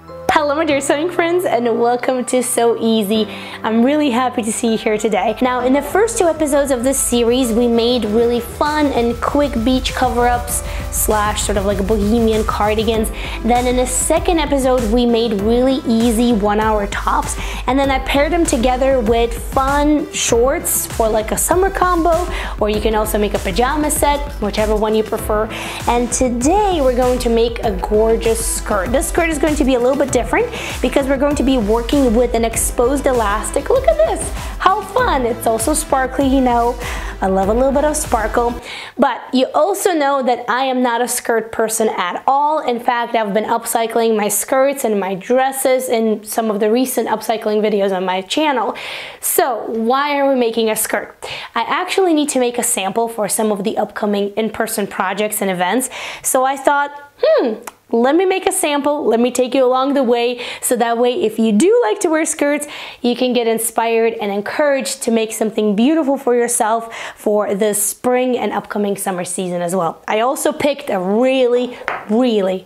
Hello my dear sewing friends and welcome to Sew Easy. I'm really happy to see you here today. Now in the first two episodes of this series we made really fun and quick beach cover-ups slash sort of like bohemian cardigans. Then in the second episode we made really easy 1 hour tops, and then I paired them together with fun shorts for like a summer combo, or you can also make a pajama set, whichever one you prefer. And today we're going to make a gorgeous skirt. This skirt is going to be a little bit different because we're going to be working with an exposed elastic. Look at this, how fun. It's also sparkly, you know. I love a little bit of sparkle, but you also know that I am not a skirt person at all. In fact, I've been upcycling my skirts and my dresses in some of the recent upcycling videos on my channel. So why are we making a skirt? I actually need to make a sample for some of the upcoming in-person projects and events. So I thought, let me make a sample, let me take you along the way, so that way if you do like to wear skirts, you can get inspired and encouraged to make something beautiful for yourself for the spring and upcoming summer season as well. I also picked a really a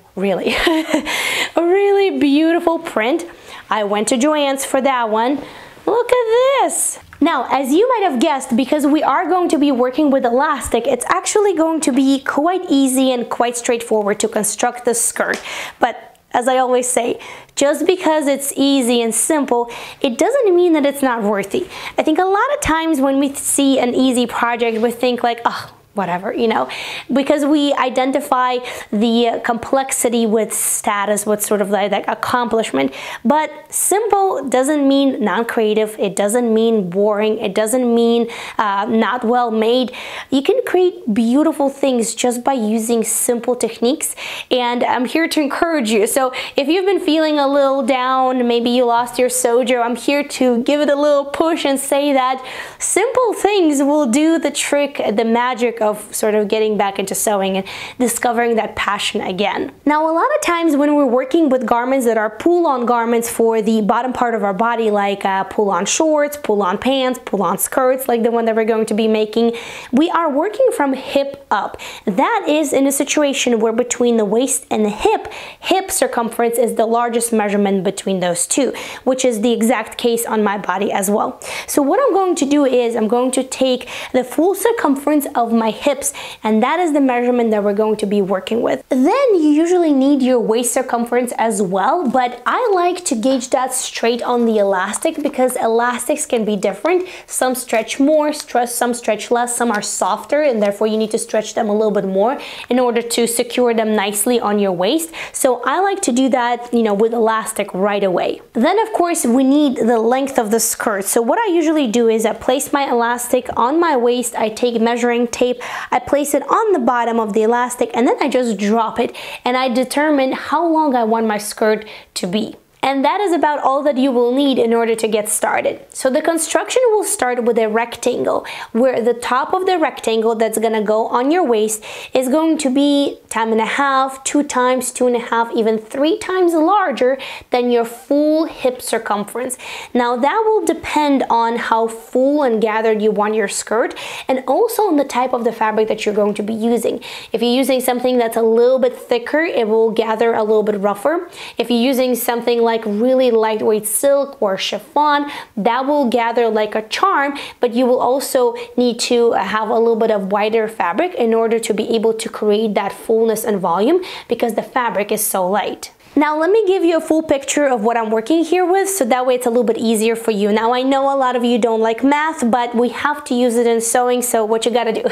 really beautiful print. I went to Joann's for that one. Look at this. Now, as you might have guessed, because we are going to be working with elastic, it's actually going to be quite easy and quite straightforward to construct this skirt. But as I always say, just because it's easy and simple, it doesn't mean that it's not worthy. I think a lot of times when we see an easy project, we think like, oh, whatever, you know, because we identify the complexity with status, with sort of like accomplishment. But simple doesn't mean non-creative, it doesn't mean boring, it doesn't mean not well made. You can create beautiful things just by using simple techniques, and I'm here to encourage you. So if you've been feeling a little down, maybe you lost your sojo, I'm here to give it a little push and say that simple things will do the trick, the magic of sort of getting back into sewing and discovering that passion again. Now, a lot of times when we're working with garments that are pull-on garments for the bottom part of our body, like pull-on shorts, pull-on pants, pull-on skirts, like the one that we're going to be making, we are working from hip up. That is in a situation where between the waist and the hip circumference is the largest measurement between those two, which is the exact case on my body as well. So what I'm going to do is I'm going to take the full circumference of my hips, and that is the measurement that we're going to be working with. Then you usually need your waist circumference as well, but I like to gauge that straight on the elastic because elastics can be different. Some stretch more, some stretch less, some are softer, and therefore you need to stretch them a little bit more in order to secure them nicely on your waist. So I like to do that, you know, with elastic right away. Then of course we need the length of the skirt. So what I usually do is I place my elastic on my waist, I take measuring tape, I place it on the bottom of the elastic, and then I just drop it and I determine how long I want my skirt to be. And that is about all that you will need in order to get started. So the construction will start with a rectangle, where the top of the rectangle that's gonna go on your waist is going to be 1.5, 2 times, 2.5, even 3 times larger than your full hip circumference. Now that will depend on how full and gathered you want your skirt, and also on the type of the fabric that you're going to be using. If you're using something that's a little bit thicker, it will gather a little bit rougher. If you're using something like really lightweight silk or chiffon, that will gather like a charm, but you will also need to have a little bit of wider fabric in order to be able to create that fullness and volume because the fabric is so light. Now let me give you a full picture of what I'm working here with, so that way it's a little bit easier for you. Now I know a lot of you don't like math, but we have to use it in sewing, so what you gotta do?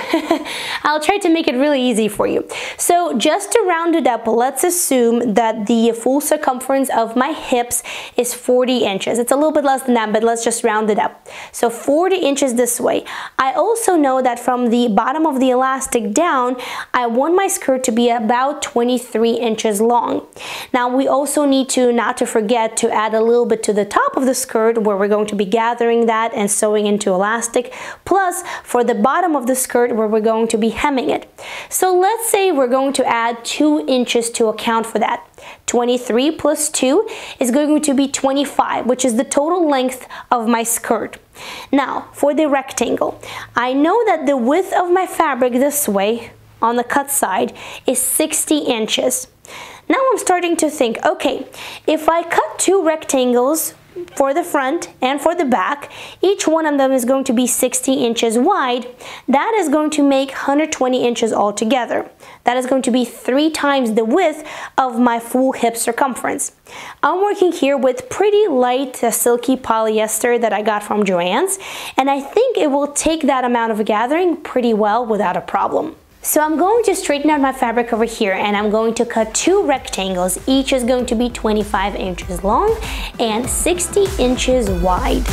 I'll try to make it really easy for you. So just to round it up, let's assume that the full circumference of my hips is 40 inches. It's a little bit less than that, but let's just round it up. So 40 inches this way. I also know that from the bottom of the elastic down, I want my skirt to be about 23 inches long. Now we also need to not to forget to add a little bit to the top of the skirt where we're going to be gathering that and sewing into elastic, plus for the bottom of the skirt where we're going to be hemming it. So let's say we're going to add 2 inches to account for that. 23 plus 2 is going to be 25, which is the total length of my skirt. Now for the rectangle, I know that the width of my fabric this way on the cut side is 60 inches. Now I'm starting to think, okay, if I cut 2 rectangles for the front and for the back, each one of them is going to be 60 inches wide. That is going to make 120 inches altogether. That is going to be 3 times the width of my full hip circumference. I'm working here with pretty light silky polyester that I got from Joann's, and I think it will take that amount of gathering pretty well without a problem. So I'm going to straighten out my fabric over here, and I'm going to cut 2 rectangles. Each is going to be 25 inches long and 60 inches wide.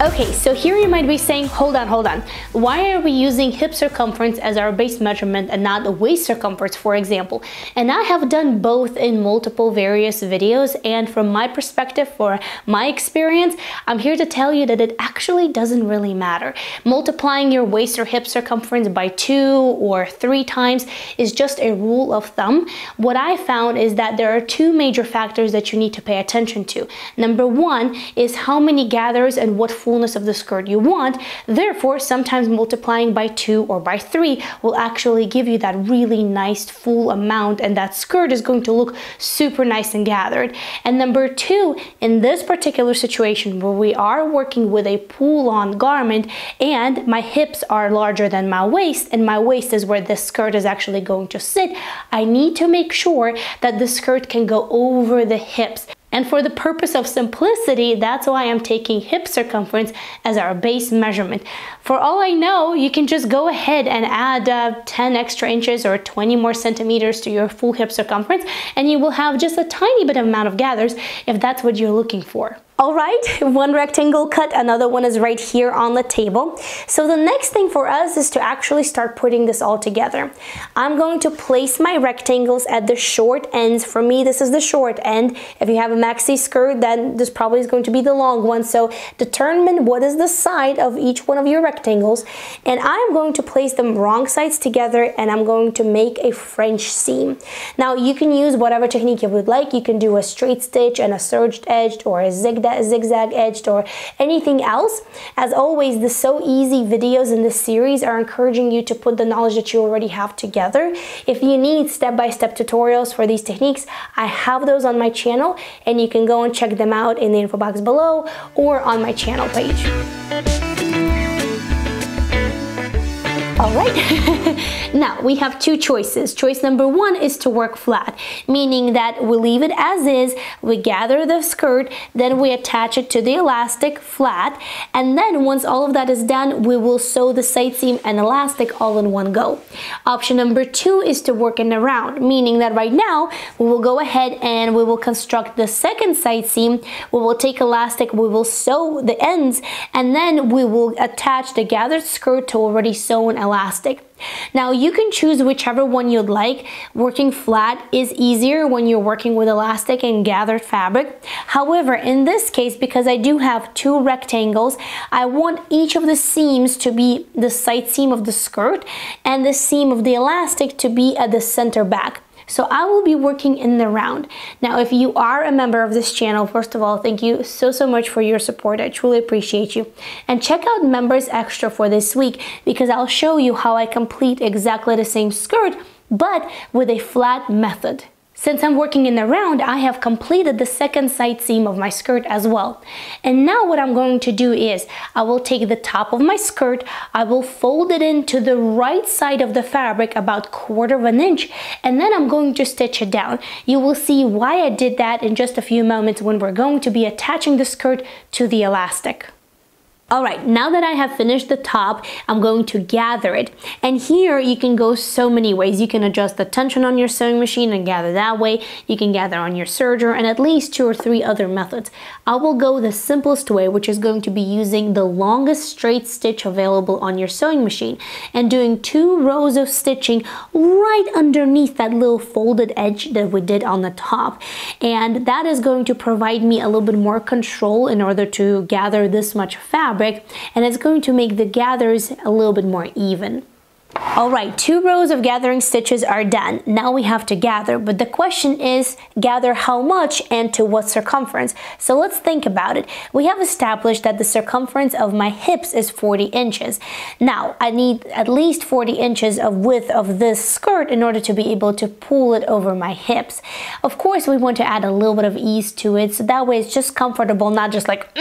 Okay, so here you might be saying, hold on. Why are we using hip circumference as our base measurement and not the waist circumference, for example? And I have done both in multiple various videos, and from my perspective, for my experience, I'm here to tell you that it actually doesn't really matter. Multiplying your waist or hip circumference by 2 or 3 times is just a rule of thumb. What I found is that there are 2 major factors that you need to pay attention to. Number 1 is how many gathers and what fullness of the skirt you want. Therefore, sometimes multiplying by 2 or by 3 will actually give you that really nice full amount, and that skirt is going to look super nice and gathered. And number 2, in this particular situation where we are working with a pull-on garment and my hips are larger than my waist, and my waist is where this skirt is actually going to sit, I need to make sure that the skirt can go over the hips. And for the purpose of simplicity, that's why I'm taking hip circumference as our base measurement. For all I know, you can just go ahead and add 10 extra inches or 20 more centimeters to your full hip circumference, and you will have just a tiny bit of amount of gathers if that's what you're looking for. All right, 1 rectangle cut, another one is right here on the table. So the next thing for us is to actually start putting this all together. I'm going to place my rectangles at the short ends. For me, this is the short end. If you have a maxi skirt, then this probably is going to be the long one. So determine what is the side of each one of your rectangles, and I'm going to place them wrong sides together, and I'm going to make a French seam. Now you can use whatever technique you would like. You can do a straight stitch and a serged edged, or a zigzag edged, or anything else. As always, the So Easy videos in this series are encouraging you to put the knowledge that you already have together. If you need step-by-step tutorials for these techniques, I have those on my channel, and you can go and check them out in the info box below or on my channel page. All right, now we have 2 choices. Choice number 1 is to work flat, meaning that we leave it as is, we gather the skirt, then we attach it to the elastic flat, and then once all of that is done, we will sew the side seam and elastic all in one go. Option number 2 is to work in a round, meaning that right now we will go ahead and we will construct the second side seam, we will take elastic, we will sew the ends, and then we will attach the gathered skirt to already sewn elastic. Now you can choose whichever one you'd like. Working flat is easier when you're working with elastic and gathered fabric. However, in this case, because I do have 2 rectangles, I want each of the seams to be the side seam of the skirt and the seam of the elastic to be at the center back. So I will be working in the round. Now, if you are a member of this channel, first of all, thank you so much for your support. I truly appreciate you. And check out Members Extra for this week, because I'll show you how I complete exactly the same skirt, but with a flat method. Since I'm working in the round, I have completed the second side seam of my skirt as well. And now what I'm going to do is, I will take the top of my skirt, I will fold it into the right side of the fabric about 1/4 inch, and then I'm going to stitch it down. You will see why I did that in just a few moments when we're going to be attaching the skirt to the elastic. Alright, now that I have finished the top, I'm going to gather it. And here you can go so many ways. You can adjust the tension on your sewing machine and gather that way. You can gather on your serger, and at least 2 or 3 other methods. I will go the simplest way, which is going to be using the longest straight stitch available on your sewing machine and doing 2 rows of stitching right underneath that little folded edge that we did on the top. And that is going to provide me a little bit more control in order to gather this much fabric, and it's going to make the gathers a little bit more even. All right, 2 rows of gathering stitches are done. Now we have to gather, but the question is gather how much and to what circumference. So let's think about it. We have established that the circumference of my hips is 40 inches. Now I need at least 40 inches of width of this skirt in order to be able to pull it over my hips. Of course, we want to add a little bit of ease to it, so that way it's just comfortable, not just like,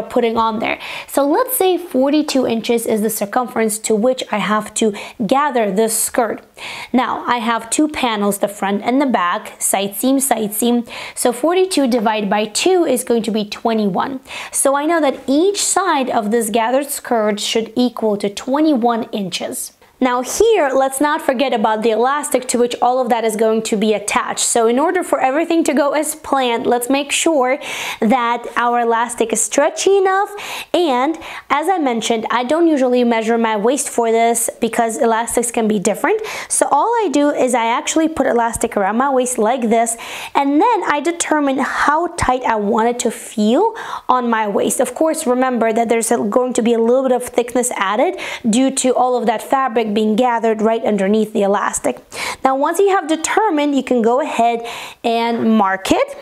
putting on there. So let's say 42 inches is the circumference to which I have to gather this skirt. Now I have 2 panels, the front and the back, side seam, side seam. So 42 divided by 2 is going to be 21. So I know that each side of this gathered skirt should equal to 21 inches. Now here, let's not forget about the elastic to which all of that is going to be attached. So in order for everything to go as planned, let's make sure that our elastic is stretchy enough. And as I mentioned, I don't usually measure my waist for this because elastics can be different. So all I do is I actually put elastic around my waist like this, and then I determine how tight I want it to feel on my waist. Of course, remember that there's going to be a little bit of thickness added due to all of that fabric being gathered right underneath the elastic. Now once you have determined, you can go ahead and mark it,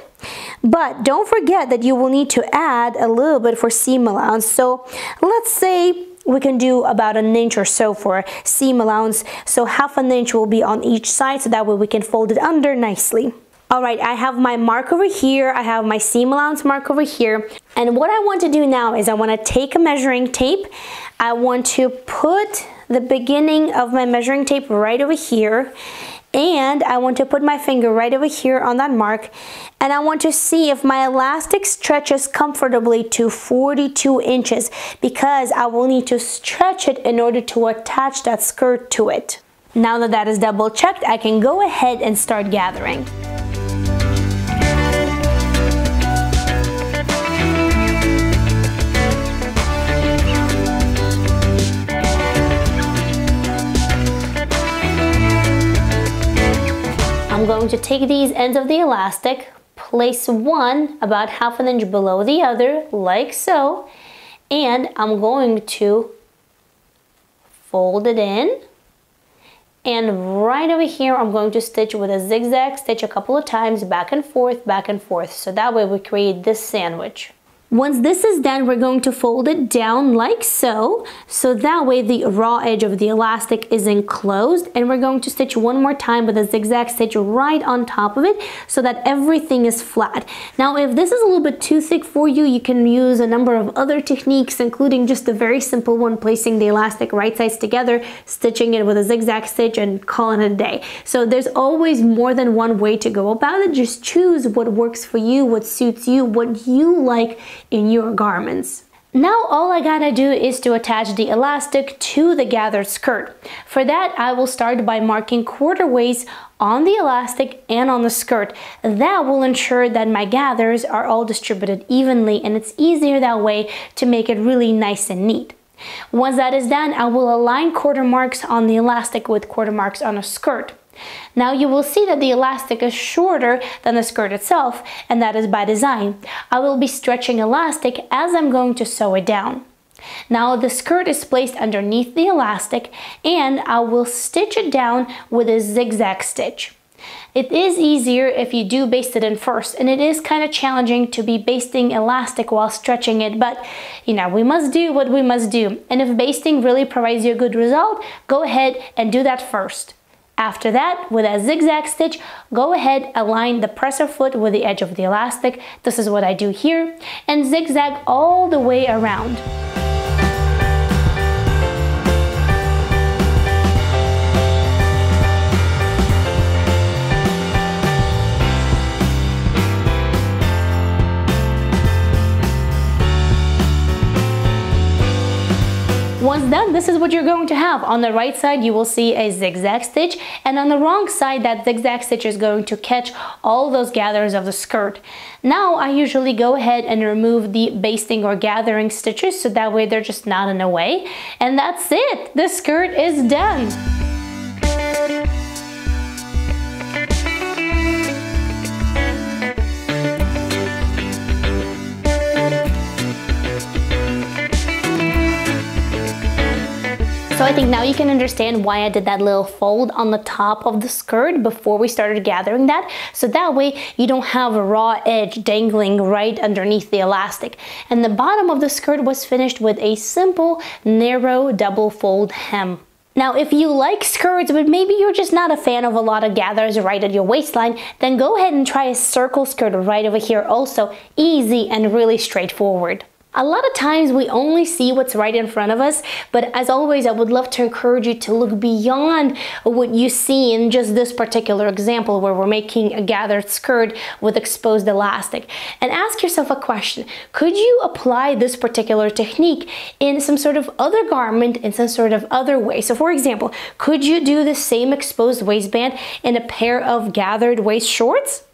but don't forget that you will need to add a little bit for seam allowance. So let's say we can do about 1 inch or so for seam allowance, so ½ an inch will be on each side, so that way we can fold it under nicely. Alright, I have my mark over here, I have my seam allowance mark over here, and what I want to do now is I want to take a measuring tape. I want to put the beginning of my measuring tape right over here, and I want to put my finger right over here on that mark, and I want to see if my elastic stretches comfortably to 42 inches because I will need to stretch it in order to attach that skirt to it. Now that that is double checked, I can go ahead and start gathering. I'm going to take these ends of the elastic, place one about ½ an inch below the other, like so, and I'm going to fold it in, and right over here I'm going to stitch with a zigzag stitch a couple of times, back and forth, so that way we create this sandwich. Once this is done, we're going to fold it down like so, so that way the raw edge of the elastic is enclosed, and we're going to stitch one more time with a zigzag stitch right on top of it so that everything is flat. Now if this is a little bit too thick for you, you can use a number of other techniques, including just a very simple one, placing the elastic right sides together, stitching it with a zigzag stitch, and calling it a day. So there's always more than one way to go about it. Just choose what works for you, what suits you, what you like in your garments. Now all I gotta do is to attach the elastic to the gathered skirt. For that, I will start by marking quarterways on the elastic and on the skirt. That will ensure that my gathers are all distributed evenly, and it's easier that way to make it really nice and neat. Once that is done, I will align quarter marks on the elastic with quarter marks on a skirt. Now you will see that the elastic is shorter than the skirt itself, and that is by design. I will be stretching elastic as I'm going to sew it down. Now the skirt is placed underneath the elastic, and I will stitch it down with a zigzag stitch. It is easier if you do baste it in first, and it is kind of challenging to be basting elastic while stretching it, but we must do what we must do. And if basting really provides you a good result, go ahead and do that first. After that, with a zigzag stitch, go ahead, align the presser foot with the edge of the elastic. This is what I do here, and zigzag all the way around. Once done, this is what you're going to have. On the right side, you will see a zigzag stitch, and on the wrong side, that zigzag stitch is going to catch all those gathers of the skirt. Now, I usually go ahead and remove the basting or gathering stitches, so that way they're just not in the way. And that's it! The skirt is done! So I think now you can understand why I did that little fold on the top of the skirt before we started gathering that. So that way you don't have a raw edge dangling right underneath the elastic. And the bottom of the skirt was finished with a simple, narrow double fold hem. Now, if you like skirts, but maybe you're just not a fan of a lot of gathers right at your waistline, then go ahead and try a circle skirt right over here also. Easy and really straightforward. A lot of times we only see what's right in front of us, but as always, I would love to encourage you to look beyond what you see in just this particular example where we're making a gathered skirt with exposed elastic. And ask yourself a question. Could you apply this particular technique in some sort of other garment, in some sort of other way? So for example, could you do the same exposed waistband in a pair of gathered waist shorts?